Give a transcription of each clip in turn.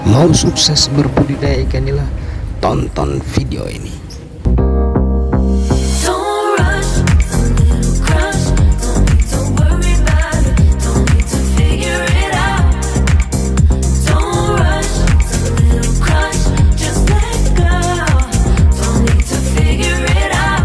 Mau sukses berbudidaya ikan nila? Tonton video ini. Don't rush, a little crush. Don't need to worry about it. Don't need to figure it out. Don't rush, a little crush. Just let go. Don't need to figure it out.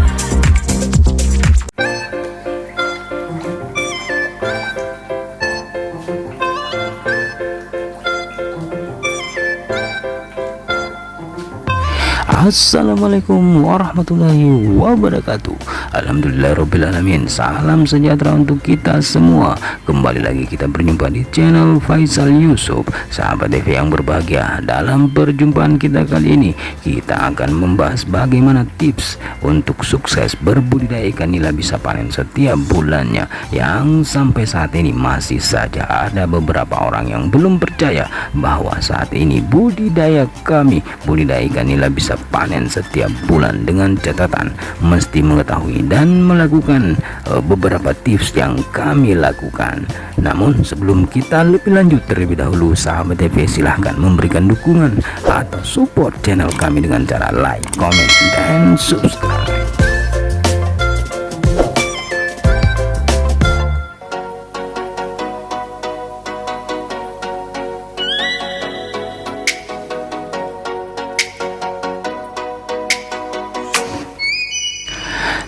Assalamualaikum warahmatullahi wabarakatuh. Alhamdulillahirrabbilalamin. Salam sejahtera untuk kita semua. Kembali lagi kita berjumpa di channel Faisal Yusuf. Sahabat TV yang berbahagia, dalam perjumpaan kita kali ini kita akan membahas bagaimana tips untuk sukses berbudidaya ikan nila bisa panen setiap bulannya, yang sampai saat ini masih saja ada beberapa orang yang belum percaya bahwa saat ini budidaya ikan nila bisa panen setiap bulan. Dengan catatan mesti mengetahui dan melakukan beberapa tips yang kami lakukan. Namun sebelum kita lebih lanjut terlebih dahulu, sahabat TV silahkan memberikan dukungan atau support channel kami dengan cara like, comment, dan subscribe.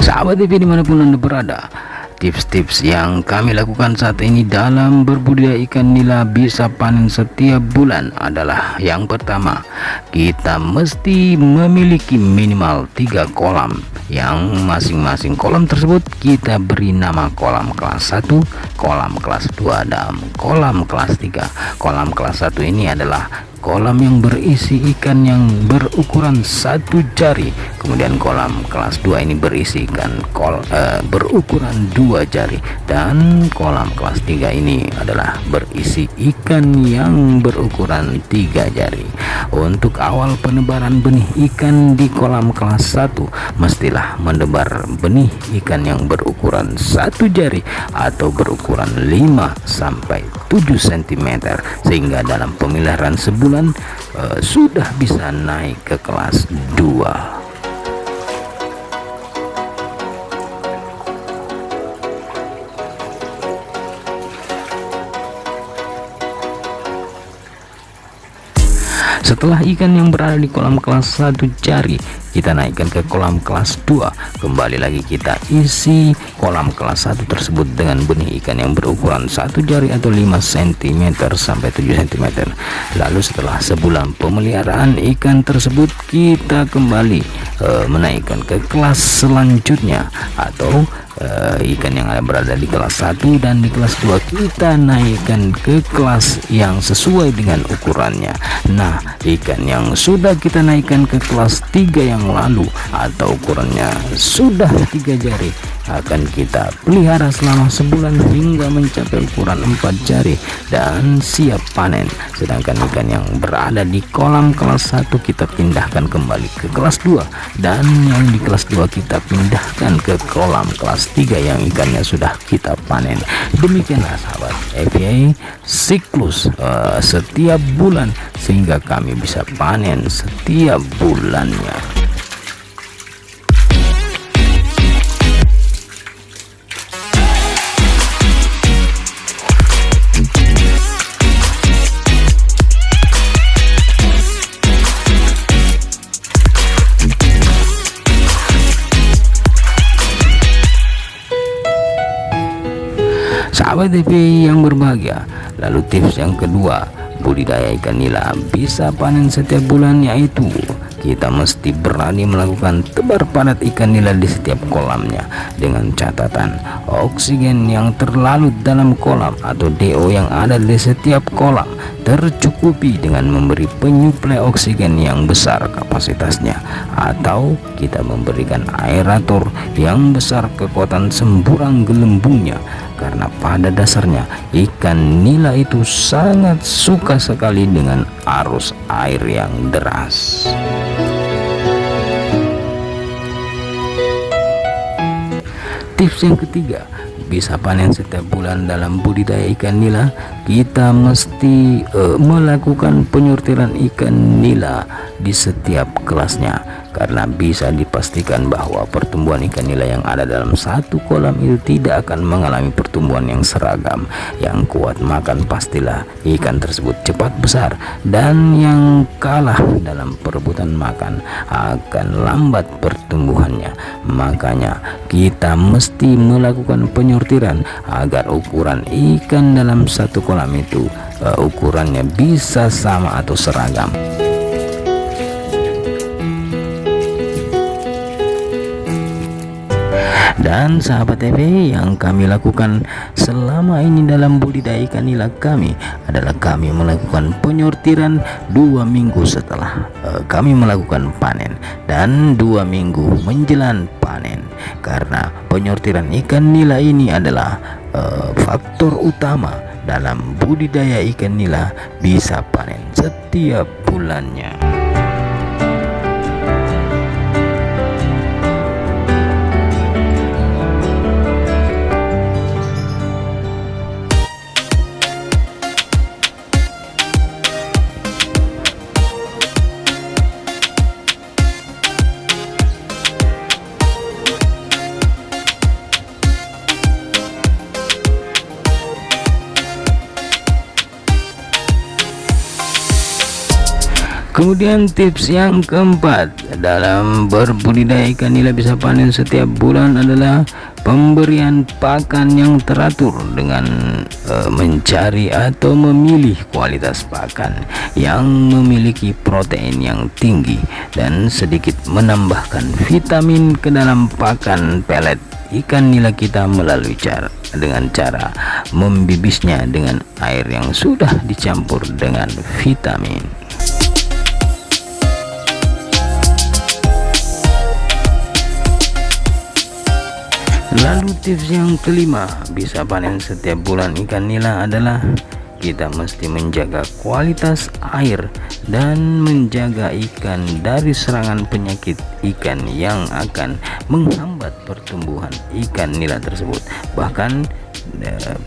Sahabat TV dimanapun Anda berada, tips-tips yang kami lakukan saat ini dalam berbudidaya ikan nila bisa panen setiap bulan adalah: yang pertama, kita mesti memiliki minimal 3 kolam, yang masing-masing kolam tersebut kita beri nama kolam kelas 1, kolam kelas 2, dan kolam kelas 3. Kolam kelas 1 ini adalah kolam yang berisi ikan yang berukuran 1 jari. Kemudian kolam kelas 2 ini berisi ikan berukuran 2 jari. Dan kolam kelas 3 ini adalah berisi ikan yang berukuran 3 jari. Untuk awal penebaran benih ikan di kolam kelas 1, mestilah menebar benih ikan yang berukuran 1 jari atau berukuran 5 sampai 7 cm, sehingga dalam pemeliharaan sebulan sudah bisa naik ke kelas 2. Setelah ikan yang berada di kolam kelas 1 jari kita naikkan ke kolam kelas 2, kembali lagi kita isi kolam kelas 1 tersebut dengan benih ikan yang berukuran 1 jari atau 5 cm sampai 7 cm. Lalu setelah sebulan pemeliharaan ikan tersebut, kita kembali menaikkan ke kelas selanjutnya, atau ikan yang berada di kelas 1 dan di kelas 2 kita naikkan ke kelas yang sesuai dengan ukurannya. Nah, ikan yang sudah kita naikkan ke kelas 3 yang lalu atau ukurannya sudah 3 jari akan kita pelihara selama sebulan hingga mencapai ukuran 4 jari dan siap panen. Sedangkan ikan yang berada di kolam kelas 1 kita pindahkan kembali ke kelas 2, dan yang di kelas 2 kita pindahkan ke kolam kelas 3 yang ikannya sudah kita panen. Demikianlah sahabat FYI siklus setiap bulan sehingga kami bisa panen setiap bulannya. Sahabat TV yang berbahagia, lalu tips yang kedua budidaya ikan nila bisa panen setiap bulan, yaitu kita mesti berani melakukan tebar padat ikan nila di setiap kolamnya, dengan catatan oksigen yang terlarut dalam kolam atau DO yang ada di setiap kolam tercukupi dengan memberi penyuplai oksigen yang besar kapasitasnya, atau kita memberikan aerator yang besar kekuatan semburan gelembungnya. Karena pada dasarnya ikan nila itu sangat suka sekali dengan arus air yang deras. Tips yang ketiga, bisa panen setiap bulan dalam budidaya ikan nila, kita mesti melakukan penyurtiran ikan nila di setiap kelasnya, karena bisa dipastikan bahwa pertumbuhan ikan nila yang ada dalam satu kolam itu tidak akan mengalami pertumbuhan yang seragam. Yang kuat makan pastilah ikan tersebut cepat besar, dan yang kalah dalam perebutan makan akan lambat pertumbuhannya. Makanya kita mesti melakukan penyurtiran agar ukuran ikan dalam satu kolam itu ukurannya bisa sama atau seragam. Dan sahabat TV, yang kami lakukan selama ini dalam budidaya ikan nila kami adalah kami melakukan penyurtiran 2 minggu setelah kami melakukan panen dan 2 minggu menjelang panen, karena penyurtiran ikan nila ini adalah faktor utama dalam budidaya ikan nila bisa panen setiap bulannya. Kemudian tips yang keempat dalam berbudidaya ikan nila bisa panen setiap bulan adalah pemberian pakan yang teratur dengan mencari atau memilih kualitas pakan yang memiliki protein yang tinggi dan sedikit menambahkan vitamin ke dalam pakan pelet ikan nila kita melalui cara membibisnya dengan air yang sudah dicampur dengan vitamin. Lalu tips yang kelima bisa panen setiap bulan ikan nila adalah kita mesti menjaga kualitas air dan menjaga ikan dari serangan penyakit ikan yang akan menghambat pertumbuhan ikan nila tersebut, bahkan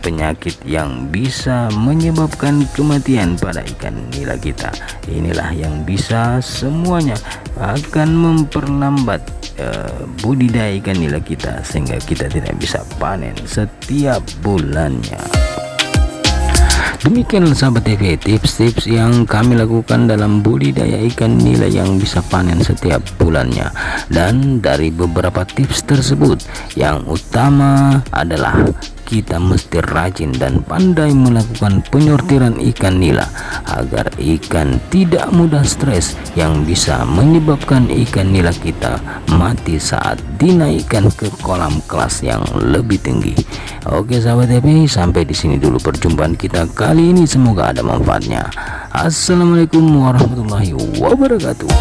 penyakit yang bisa menyebabkan kematian pada ikan nila kita. Inilah yang bisa semuanya akan memperlambat budidaya ikan nila kita sehingga kita tidak bisa panen setiap bulannya. Demikianlah sahabat TV, tips-tips yang kami lakukan dalam budidaya ikan nila yang bisa panen setiap bulannya. Dan dari beberapa tips tersebut, yang utama adalah kita mesti rajin dan pandai melakukan penyurtiran ikan nila agar ikan tidak mudah stres yang bisa menyebabkan ikan nila kita mati saat dinaikkan ke kolam kelas yang lebih tinggi. Oke sahabat TV, sampai di sini dulu perjumpaan kita kali ini, semoga ada manfaatnya. Assalamualaikum warahmatullahi wabarakatuh.